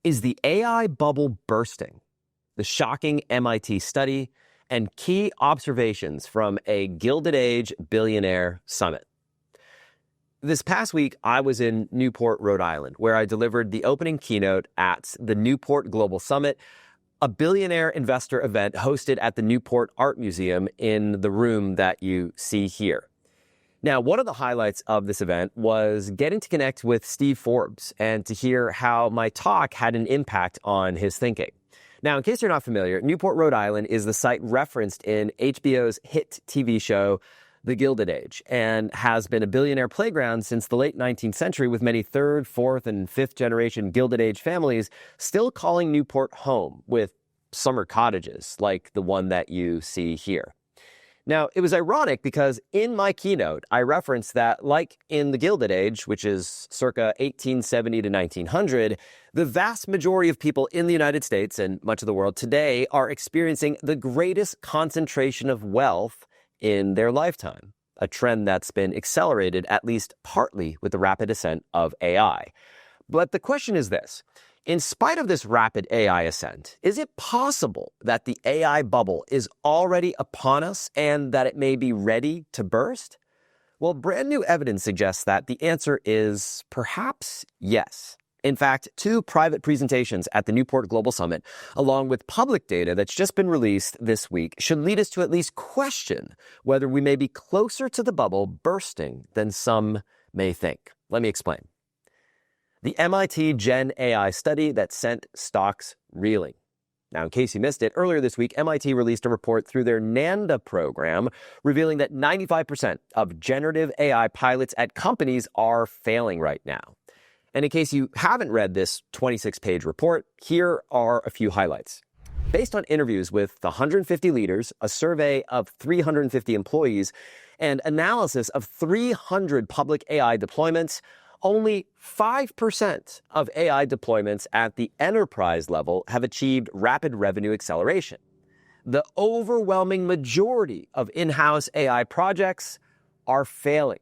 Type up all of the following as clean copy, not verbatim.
Is the AI bubble bursting? The shocking MIT study and key observations from a Gilded Age Billionaire Summit. This past week, I was in Newport, Rhode Island, where I delivered the opening keynote at the Newport Global Summit, a billionaire investor event hosted at the Newport Art Museum in the room that you see here. Now, one of the highlights of this event was getting to connect with Steve Forbes and to hear how my talk had an impact on his thinking. Now, in case you're not familiar, Newport, Rhode Island is the site referenced in HBO's hit TV show, The Gilded Age, and has been a billionaire playground since the late 19th century, with many third, fourth, and fifth generation Gilded Age families still calling Newport home, with summer cottages like the one that you see here. Now, it was ironic because in my keynote, I referenced that, like in the Gilded Age, which is circa 1870 to 1900, the vast majority of people in the United States and much of the world today are experiencing the greatest concentration of wealth in their lifetime, a trend that's been accelerated at least partly with the rapid ascent of AI. But the question is this. In spite of this rapid AI ascent, is it possible that the AI bubble is already upon us and that it may be ready to burst? Well, brand new evidence suggests that the answer is perhaps yes. In fact, two private presentations at the Newport Global Summit, along with public data that's just been released this week, should lead us to at least question whether we may be closer to the bubble bursting than some may think. Let me explain. The MIT Gen AI study that sent stocks reeling. Now, in case you missed it, earlier this week, MIT released a report through their NANDA program revealing that 95% of generative AI pilots at companies are failing right now. And in case you haven't read this 26-page report, here are a few highlights. Based on interviews with 150 leaders, a survey of 350 employees, and analysis of 300 public AI deployments, only 5% of AI deployments at the enterprise level have achieved rapid revenue acceleration. The overwhelming majority of in-house AI projects are failing.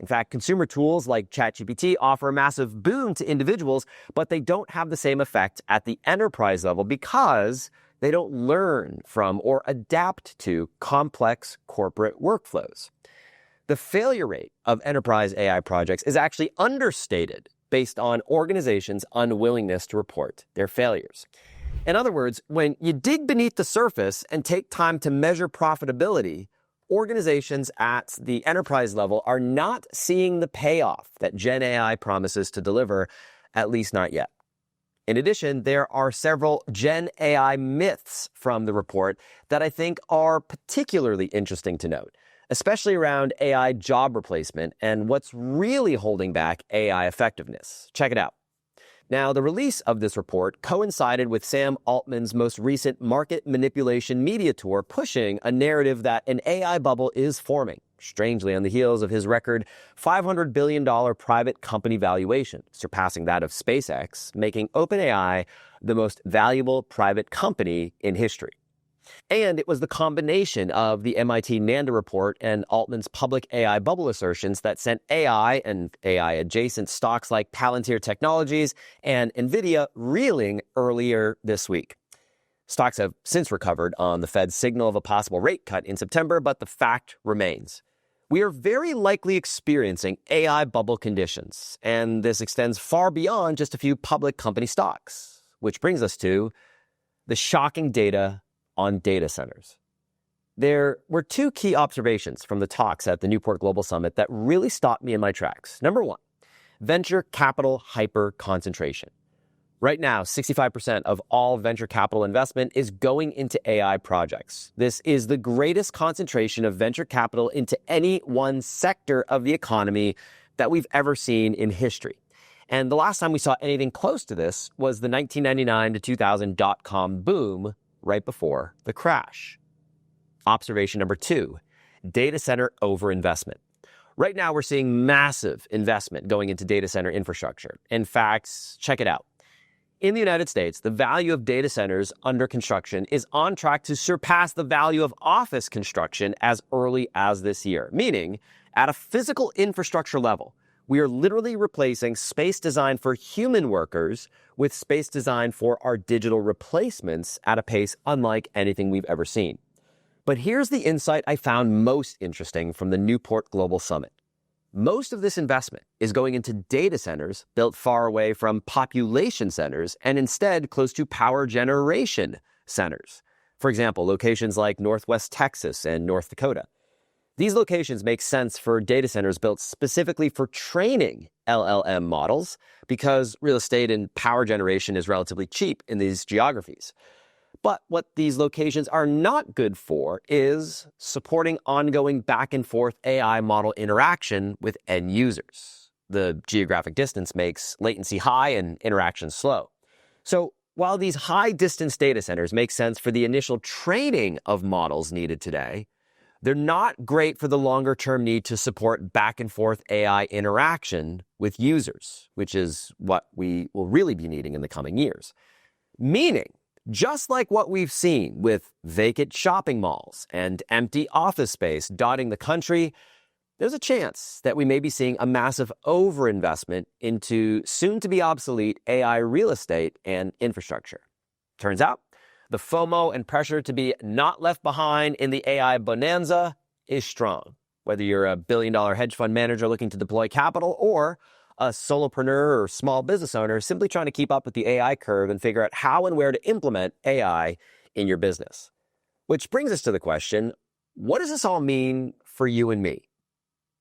In fact, consumer tools like ChatGPT offer a massive boon to individuals, but they don't have the same effect at the enterprise level because they don't learn from or adapt to complex corporate workflows. The failure rate of enterprise AI projects is actually understated based on organizations' unwillingness to report their failures. In other words, when you dig beneath the surface and take time to measure profitability, organizations at the enterprise level are not seeing the payoff that Gen AI promises to deliver, at least not yet. In addition, there are several Gen AI myths from the report that I think are particularly interesting to note, especially around AI job replacement and what's really holding back AI effectiveness. Check it out. Now, the release of this report coincided with Sam Altman's most recent market manipulation media tour, pushing a narrative that an AI bubble is forming, strangely on the heels of his record $500 billion private company valuation, surpassing that of SpaceX, making OpenAI the most valuable private company in history. And it was the combination of the MIT NANDA report and Altman's public AI bubble assertions that sent AI and AI-adjacent stocks like Palantir Technologies and NVIDIA reeling earlier this week. Stocks have since recovered on the Fed's signal of a possible rate cut in September, but the fact remains. We are very likely experiencing AI bubble conditions, and this extends far beyond just a few public company stocks, which brings us to the shocking data on data centers. There were two key observations from the talks at the Newport Global Summit that really stopped me in my tracks. Number one, venture capital hyper concentration. Right now, 65% of all venture capital investment is going into AI projects. This is the greatest concentration of venture capital into any one sector of the economy that we've ever seen in history. And the last time we saw anything close to this was the 1999 to 2000 dot-com boom right before the crash. Observation number two, data center overinvestment. Right now, we're seeing massive investment going into data center infrastructure. In fact, check it out. In the United States, the value of data centers under construction is on track to surpass the value of office construction as early as this year, meaning at a physical infrastructure level, We are literally replacing space designed for human workers with space designed for our digital replacements at a pace unlike anything we've ever seen. But here's the insight I found most interesting from the Newport Global Summit. Most of this investment is going into data centers built far away from population centers and instead close to power generation centers. For example, locations like Northwest Texas and North Dakota. These locations make sense for data centers built specifically for training LLM models because real estate and power generation is relatively cheap in these geographies. But what these locations are not good for is supporting ongoing back and forth AI model interaction with end users. The geographic distance makes latency high and interaction slow. So while these high distance data centers make sense for the initial training of models needed today, they're not great for the longer term need to support back and forth AI interaction with users, which is what we will really be needing in the coming years. Meaning, just like what we've seen with vacant shopping malls and empty office space dotting the country, there's a chance that we may be seeing a massive overinvestment into soon-to-be obsolete AI real estate and infrastructure. Turns out, the FOMO and pressure to be not left behind in the AI bonanza is strong. Whether you're a billion-dollar hedge fund manager looking to deploy capital or a solopreneur or small business owner simply trying to keep up with the AI curve and figure out how and where to implement AI in your business. Which brings us to the question, what does this all mean for you and me?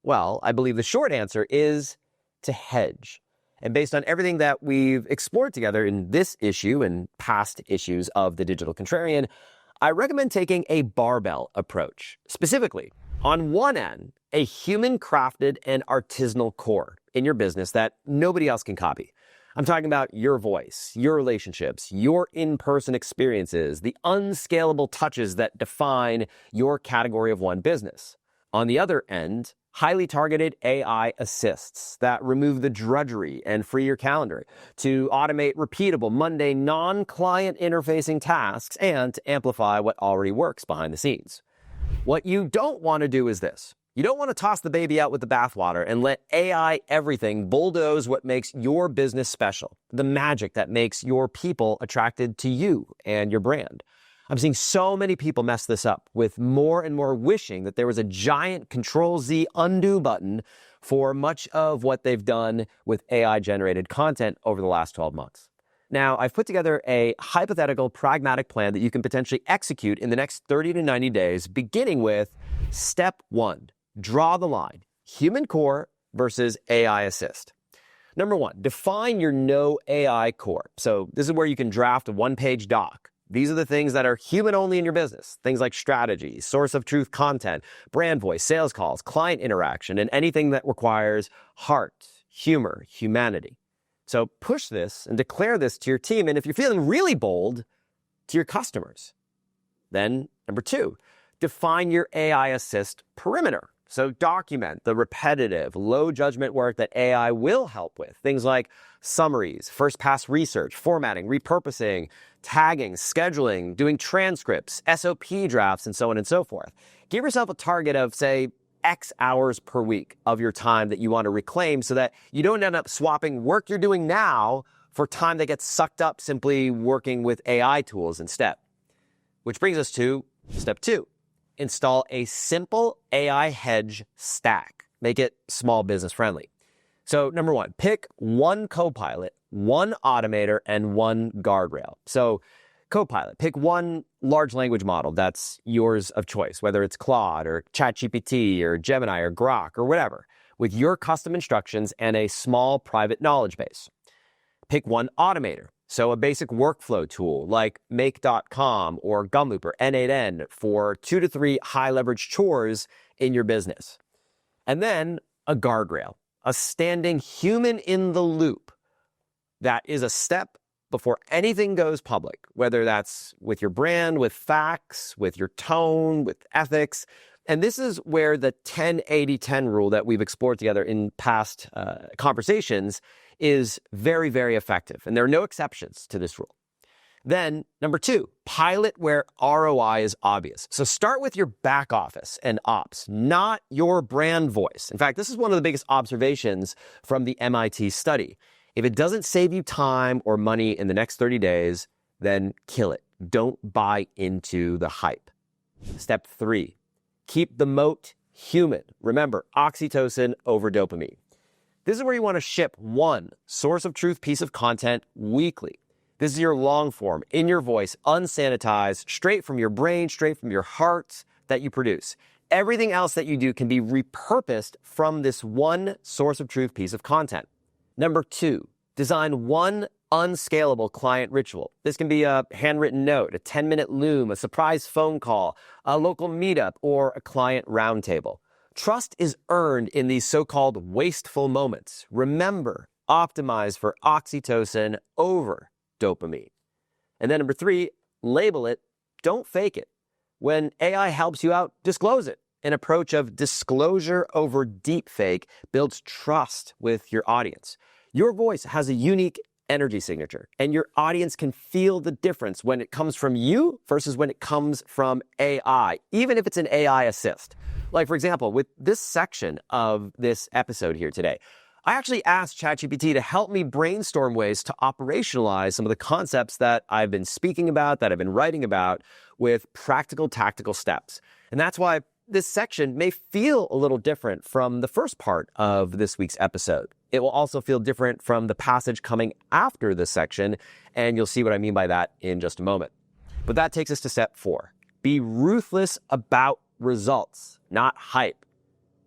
Well, I believe the short answer is to hedge. And based on everything that we've explored together in this issue and past issues of the Digital Contrarian, I recommend taking a barbell approach. Specifically, on one end, a human-crafted and artisanal core in your business that nobody else can copy. I'm talking about your voice, your relationships, your in-person experiences, the unscalable touches that define your category of one business. On the other end, highly targeted AI assists that remove the drudgery and free your calendar to automate repeatable, mundane, non-client interfacing tasks and to amplify what already works behind the scenes. What you don't want to do is this. You don't want to toss the baby out with the bathwater and let AI everything bulldoze what makes your business special, the magic that makes your people attracted to you and your brand. I'm seeing so many people mess this up, with more and more wishing that there was a giant Control-Z undo button for much of what they've done with AI-generated content over the last 12 months. Now, I've put together a hypothetical, pragmatic plan that you can potentially execute in the next 30 to 90 days, beginning with step 1, draw the line, human core versus AI assist. Number 1, define your no AI core. So this is where you can draft a one-page doc. These are the things that are human only in your business. Things like strategy, source of truth content, brand voice, sales calls, client interaction, and anything that requires heart, humor, humanity. So push this and declare this to your team. And if you're feeling really bold, to your customers. Then number 2, define your AI assist perimeter. So document the repetitive, low judgment work that AI will help with. Things like summaries, first pass research, formatting, repurposing, tagging, scheduling, doing transcripts, SOP drafts, and so on and so forth. Give yourself a target of, say, X hours per week of your time that you want to reclaim so that you don't end up swapping work you're doing now for time that gets sucked up simply working with AI tools instead. Which brings us to step 2. Install a simple AI hedge stack. Make it small business friendly. So number 1, pick one copilot, one automator, and one guardrail. So Copilot, pick one large language model that's yours of choice, whether it's Claude or ChatGPT or Gemini or Grok or whatever, with your custom instructions and a small private knowledge base. Pick one automator, so a basic workflow tool like Make.com or Gumloop or N8N for 2 to 3 high leverage chores in your business. And then a guardrail, a standing human in the loop that is a step before anything goes public, whether that's with your brand, with facts, with your tone, with ethics. And this is where the 10-80-10 rule that we've explored together in past conversations is very, very effective. And there are no exceptions to this rule. Then, number 2, pilot where ROI is obvious. So start with your back office and ops, not your brand voice. In fact, this is one of the biggest observations from the MIT study. If it doesn't save you time or money in the next 30 days, then kill it. Don't buy into the hype. Step 3, keep the moat human. Remember, oxytocin over dopamine. This is where you want to ship one source of truth piece of content weekly. This is your long form, in your voice, unsanitized, straight from your brain, straight from your heart that you produce. Everything else that you do can be repurposed from this one source of truth piece of content. Number 2, design one unscalable client ritual. This can be a handwritten note, a 10-minute Loom, a surprise phone call, a local meetup, or a client roundtable. Trust is earned in these so-called wasteful moments. Remember, optimize for oxytocin over dopamine. And then number 3, label it, don't fake it. When AI helps you out, disclose it. An approach of disclosure over deepfake builds trust with your audience. Your voice has a unique energy signature, and your audience can feel the difference when it comes from you versus when it comes from AI, even if it's an AI assist. Like, for example, with this section of this episode here today, I actually asked ChatGPT to help me brainstorm ways to operationalize some of the concepts that I've been speaking about, that I've been writing about, with practical, tactical steps. And that's why this section may feel a little different from the first part of this week's episode. It will also feel different from the passage coming after this section, and you'll see what I mean by that in just a moment. But that takes us to step 4. Be ruthless about results, not hype.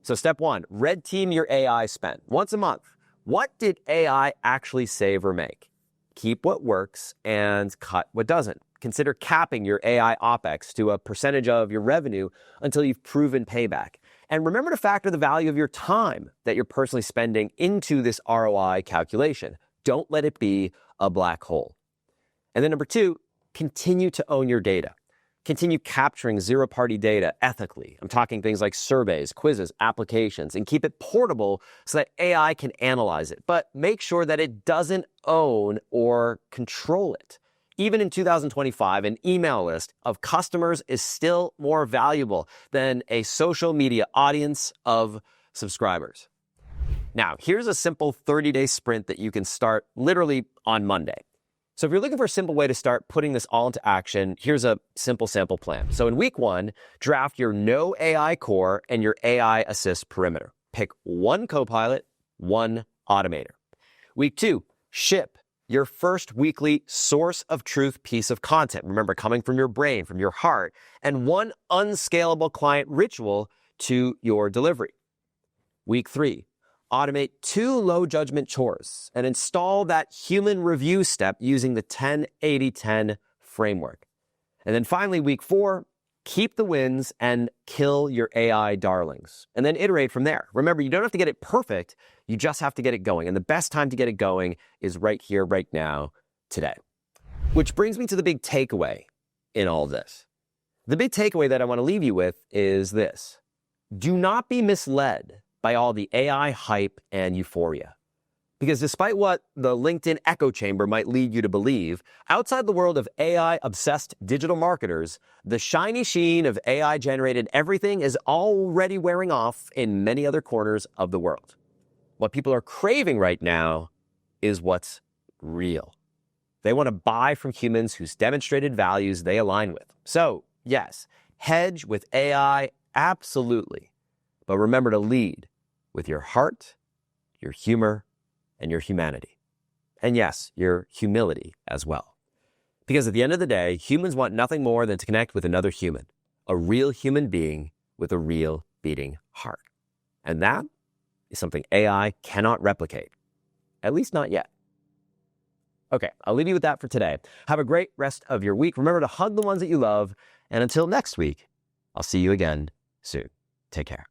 So step 1, red team your AI spend. Once a month, what did AI actually save or make? Keep what works and cut what doesn't. Consider capping your AI OpEx to a percentage of your revenue until you've proven payback. And remember to factor the value of your time that you're personally spending into this ROI calculation. Don't let it be a black hole. And then number 2, continue to own your data. Continue capturing zero-party data ethically. I'm talking things like surveys, quizzes, applications, and keep it portable so that AI can analyze it. But make sure that it doesn't own or control it. Even in 2025, an email list of customers is still more valuable than a social media audience of subscribers. Now, here's a simple 30-day sprint that you can start literally on Monday. So if you're looking for a simple way to start putting this all into action, here's a simple sample plan. So in week 1, draft your no AI core and your AI assist perimeter. Pick one copilot, one automator. Week 2, ship your first weekly source of truth piece of content. Remember, coming from your brain, from your heart, and one unscalable client ritual to your delivery. Week 3, automate 2 low judgment chores and install that human review step using the 10-80-10 framework. And then finally, week 4, keep the wins and kill your AI darlings, and then iterate from there. Remember, you don't have to get it perfect. You just have to get it going. And the best time to get it going is right here, right now, today. Which brings me to the big takeaway in all this. The big takeaway that I want to leave you with is this. Do not be misled by all the AI hype and euphoria. Because despite what the LinkedIn echo chamber might lead you to believe, outside the world of AI-obsessed digital marketers, the shiny sheen of AI-generated everything is already wearing off in many other corners of the world. What people are craving right now is what's real. They want to buy from humans whose demonstrated values they align with. So, yes, hedge with AI, absolutely. But remember to lead with your heart, your humor, and your humanity. And yes, your humility as well. Because at the end of the day, humans want nothing more than to connect with another human, a real human being with a real beating heart. And that is something AI cannot replicate, at least not yet. Okay, I'll leave you with that for today. Have a great rest of your week. Remember to hug the ones that you love. And until next week, I'll see you again soon. Take care.